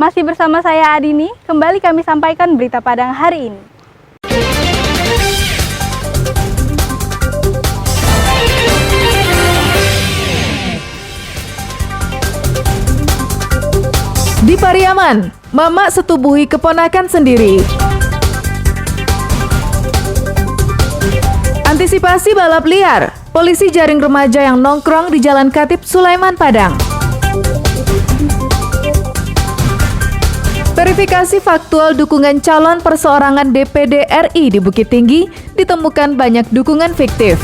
Masih bersama saya Adini, kembali kami sampaikan berita Padang hari ini. Di Pariaman, mama setubuhi keponakan sendiri. Antisipasi balap liar, polisi jaring remaja yang nongkrong di Jalan Khatib Sulaiman Padang. Verifikasi faktual dukungan calon perseorangan DPD RI di Bukit Tinggi ditemukan banyak dukungan fiktif.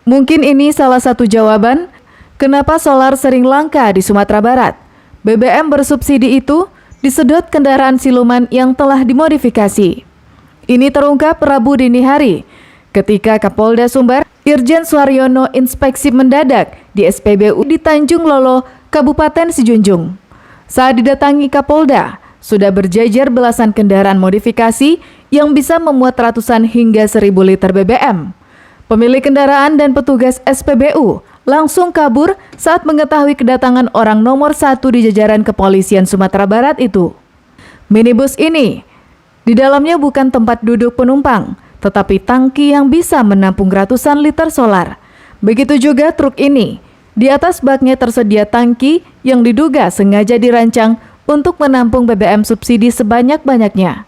Mungkin ini salah satu jawaban kenapa solar sering langka di Sumatera Barat. BBM bersubsidi itu disedot kendaraan siluman yang telah dimodifikasi. Ini terungkap Rabu dini hari ketika Kapolda Sumbar Irjen Suharyono inspeksi mendadak di SPBU di Tanjung Lolo, Kabupaten Sijunjung. Saat didatangi Kapolda, sudah berjajar belasan kendaraan modifikasi yang bisa memuat ratusan hingga 1.000 liter BBM. Pemilik kendaraan dan petugas SPBU langsung kabur saat mengetahui kedatangan orang nomor 1 di jajaran kepolisian Sumatera Barat itu. Minibus ini, di dalamnya bukan tempat duduk penumpang, tetapi tangki yang bisa menampung ratusan liter solar. Begitu juga truk ini, di atas baknya tersedia tangki yang diduga sengaja dirancang untuk menampung BBM subsidi sebanyak-banyaknya.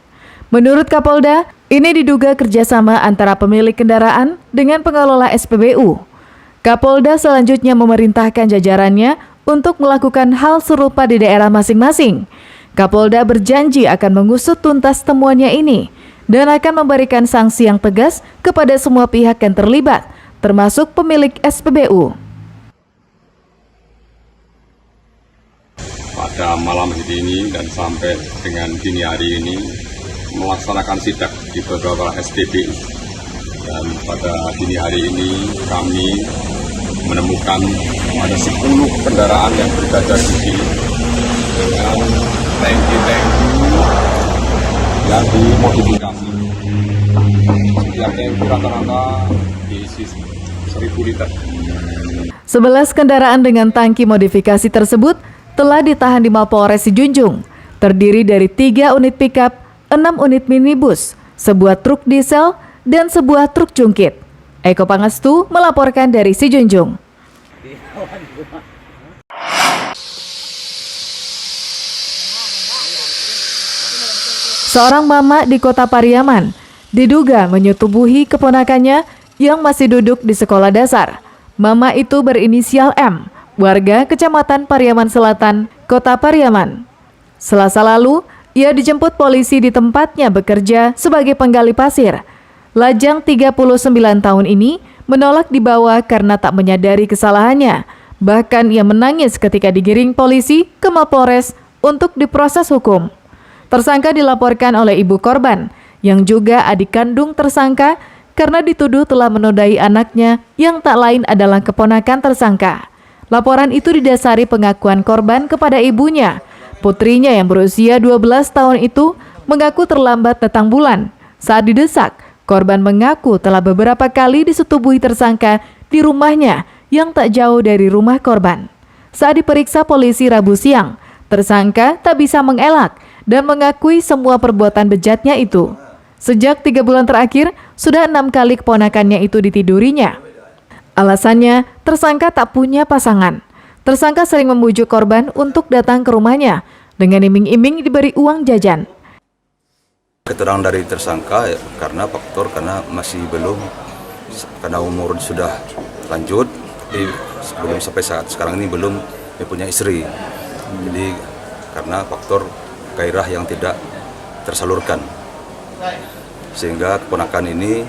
Menurut Kapolda, ini diduga kerjasama antara pemilik kendaraan dengan pengelola SPBU. Kapolda selanjutnya memerintahkan jajarannya untuk melakukan hal serupa di daerah masing-masing. Kapolda berjanji akan mengusut tuntas temuannya ini dan akan memberikan sanksi yang tegas kepada semua pihak yang terlibat, termasuk pemilik SPBU. Pada malam hari ini dan sampai dengan dini hari ini melaksanakan sidak di beberapa SPBU. Dan pada dini hari ini kami menemukan ada 10 kendaraan yang berada di sini dengan tangki-tangki yang dimodifikasi. Setiap tangki rata-rata diisi 1.000 liter. 11 kendaraan dengan tangki modifikasi tersebut telah ditahan di Mapolres Sijunjung, terdiri dari 3 unit pickup, 6 unit minibus, sebuah truk diesel, dan sebuah truk jungkit. Eko Pangestu melaporkan dari Sijunjung. Seorang mama di Kota Pariaman diduga menyetubuhi keponakannya yang masih duduk di sekolah dasar. Mama itu berinisial M, warga Kecamatan Pariaman Selatan, Kota Pariaman. Selasa lalu, ia dijemput polisi di tempatnya bekerja sebagai penggali pasir. Lajang 39 tahun ini menolak dibawa karena tak menyadari kesalahannya. Bahkan ia menangis ketika digiring polisi ke Mapolres untuk diproses hukum. Tersangka dilaporkan oleh ibu korban, yang juga adik kandung tersangka karena dituduh telah menodai anaknya yang tak lain adalah keponakan tersangka. Laporan itu didasari pengakuan korban kepada ibunya. Putrinya yang berusia 12 tahun itu mengaku terlambat datang bulan. Saat didesak, korban mengaku telah beberapa kali disetubuhi tersangka di rumahnya yang tak jauh dari rumah korban. Saat diperiksa polisi Rabu siang, tersangka tak bisa mengelak dan mengakui semua perbuatan bejatnya itu. Sejak 3 bulan terakhir, sudah 6 kali keponakannya itu ditidurinya. Alasannya, tersangka tak punya pasangan. Tersangka sering membujuk korban untuk datang ke rumahnya dengan iming-iming diberi uang jajan. Keterangan dari tersangka karena masih belum, karena umur sudah lanjut, belum sampai saat sekarang ini belum punya istri. Jadi karena faktor gairah yang tidak tersalurkan, sehingga keponakan ini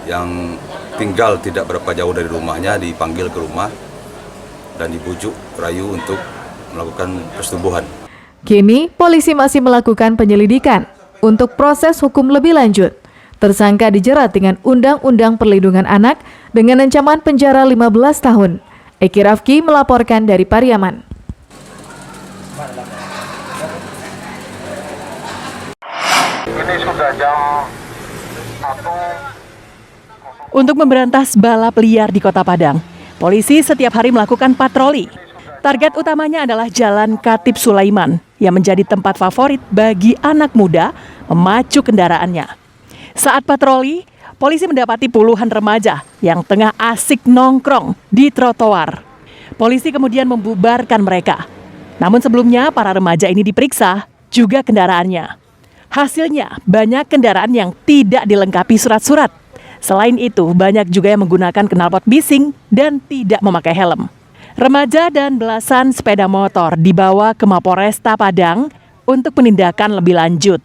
yang tinggal tidak berapa jauh dari rumahnya dipanggil ke rumah dan dibujuk rayu untuk melakukan persetubuhan. Kini polisi masih melakukan penyelidikan untuk proses hukum lebih lanjut. Tersangka dijerat dengan Undang-Undang Perlindungan Anak dengan ancaman penjara 15 tahun. Eki Rafki melaporkan dari Pariaman. ini sudah jam 1. Untuk memberantas balap liar di Kota Padang, polisi setiap hari melakukan patroli. Target utamanya adalah Jalan Khatib Sulaiman yang menjadi tempat favorit bagi anak muda memacu kendaraannya. Saat patroli, polisi mendapati puluhan remaja yang tengah asik nongkrong di trotoar. Polisi kemudian membubarkan mereka. Namun sebelumnya para remaja ini diperiksa juga kendaraannya. Hasilnya banyak kendaraan yang tidak dilengkapi surat-surat. Selain itu banyak juga yang menggunakan knalpot bising dan tidak memakai helm. Remaja dan belasan sepeda motor dibawa ke Mapolresta Padang untuk penindakan lebih lanjut.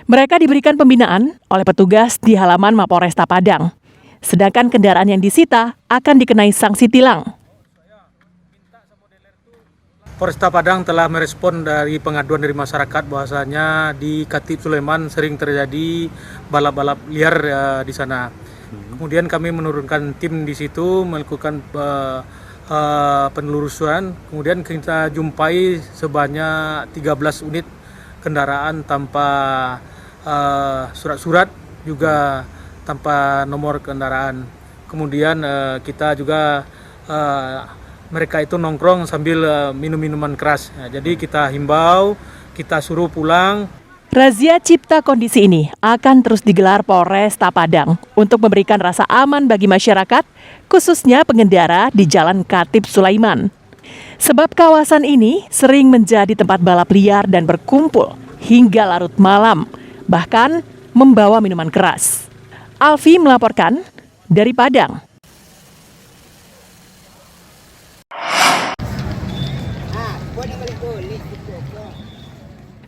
Mereka diberikan pembinaan oleh petugas di halaman Mapolresta Padang. Sedangkan kendaraan yang disita akan dikenai sanksi tilang. Polresta Padang telah merespon dari pengaduan dari masyarakat bahwasanya di Khatib Sulaiman sering terjadi balap-balap liar di sana. Kemudian kami menurunkan tim di situ melakukan penelusuran. Kemudian kita jumpai sebanyak 13 unit kendaraan tanpa surat-surat, juga tanpa nomor kendaraan. Kemudian kita juga mereka itu nongkrong sambil minum minuman keras. Jadi kita himbau, kita suruh pulang. Razia cipta kondisi ini akan terus digelar Polresta Padang untuk memberikan rasa aman bagi masyarakat, khususnya pengendara di Jalan Khatib Sulaiman. Sebab kawasan ini sering menjadi tempat balap liar dan berkumpul hingga larut malam, bahkan membawa minuman keras. Alfi melaporkan dari Padang.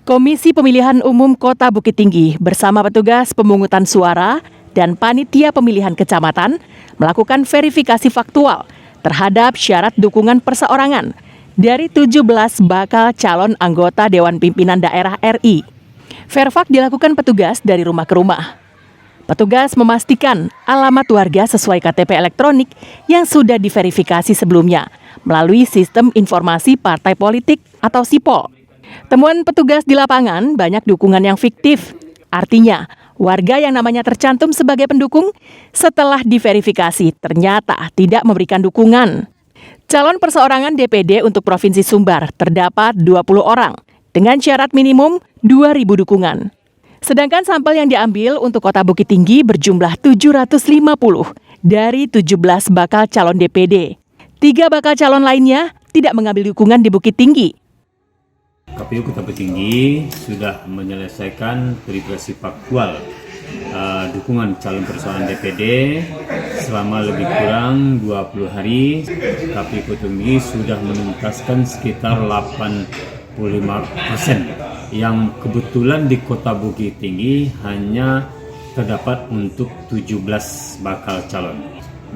Komisi Pemilihan Umum Kota Bukit Tinggi bersama petugas pemungutan suara dan panitia pemilihan kecamatan melakukan verifikasi faktual terhadap syarat dukungan perseorangan dari 17 bakal calon anggota Dewan Pimpinan Daerah RI. Verfak dilakukan petugas dari rumah ke rumah. Petugas memastikan alamat warga sesuai KTP elektronik yang sudah diverifikasi sebelumnya melalui Sistem Informasi Partai Politik atau SIPOL. Temuan petugas di lapangan banyak dukungan yang fiktif. Artinya, warga yang namanya tercantum sebagai pendukung setelah diverifikasi ternyata tidak memberikan dukungan. Calon perseorangan DPD untuk Provinsi Sumbar terdapat 20 orang dengan syarat minimum 2.000 dukungan. Sedangkan sampel yang diambil untuk Kota Bukit Tinggi berjumlah 750 dari 17 bakal calon DPD. 3 bakal calon lainnya tidak mengambil dukungan di Bukit Tinggi. KPU Kota Bukit Tinggi sudah menyelesaikan verifikasi faktual dukungan calon perseorangan DPD selama lebih kurang 20 hari. KPU Kota Tinggi sudah menuntaskan sekitar 85%, yang kebetulan di Kota Bukit Tinggi hanya terdapat untuk 17 bakal calon.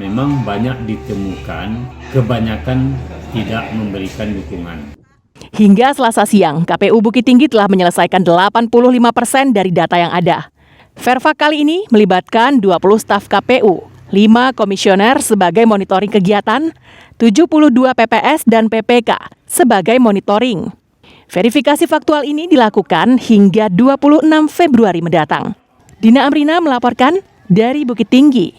Memang banyak ditemukan, kebanyakan tidak memberikan dukungan. Hingga Selasa siang, KPU Bukit Tinggi telah menyelesaikan 85% dari data yang ada. Verfak kali ini melibatkan 20 staf KPU, 5 komisioner sebagai monitoring kegiatan, 72 PPS dan PPK sebagai monitoring. Verifikasi faktual ini dilakukan hingga 26 Februari mendatang. Dina Amrina melaporkan dari Bukit Tinggi.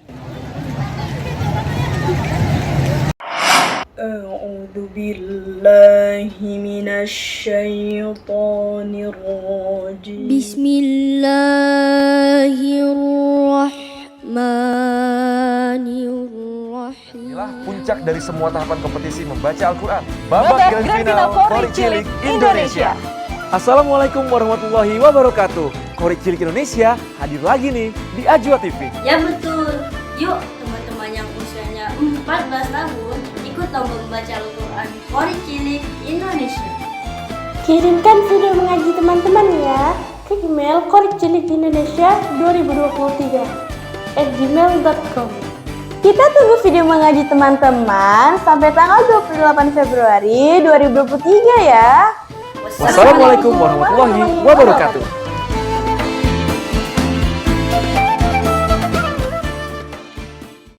A'udzu billahi minasy syaithanir rajim. Bismillahirrahmanirrahim. Inilah puncak dari semua tahapan kompetisi membaca Al-Quran. Babak grand final Qorik Cilik Indonesia. Assalamualaikum warahmatullahi wabarakatuh. Qorik Cilik Indonesia hadir lagi nih di Ajwa TV. Ya betul. Yuk teman-teman yang usianya 14 tahun ikut lomba membaca Al-Quran Qorik Cilik Indonesia. Kirimkan video mengaji teman-teman ya ke email qorikcilik2023@gmail.com. Kita tunggu video mengaji teman-teman sampai tanggal 28 Februari 2023 ya. Wassalamualaikum warahmatullahi wabarakatuh.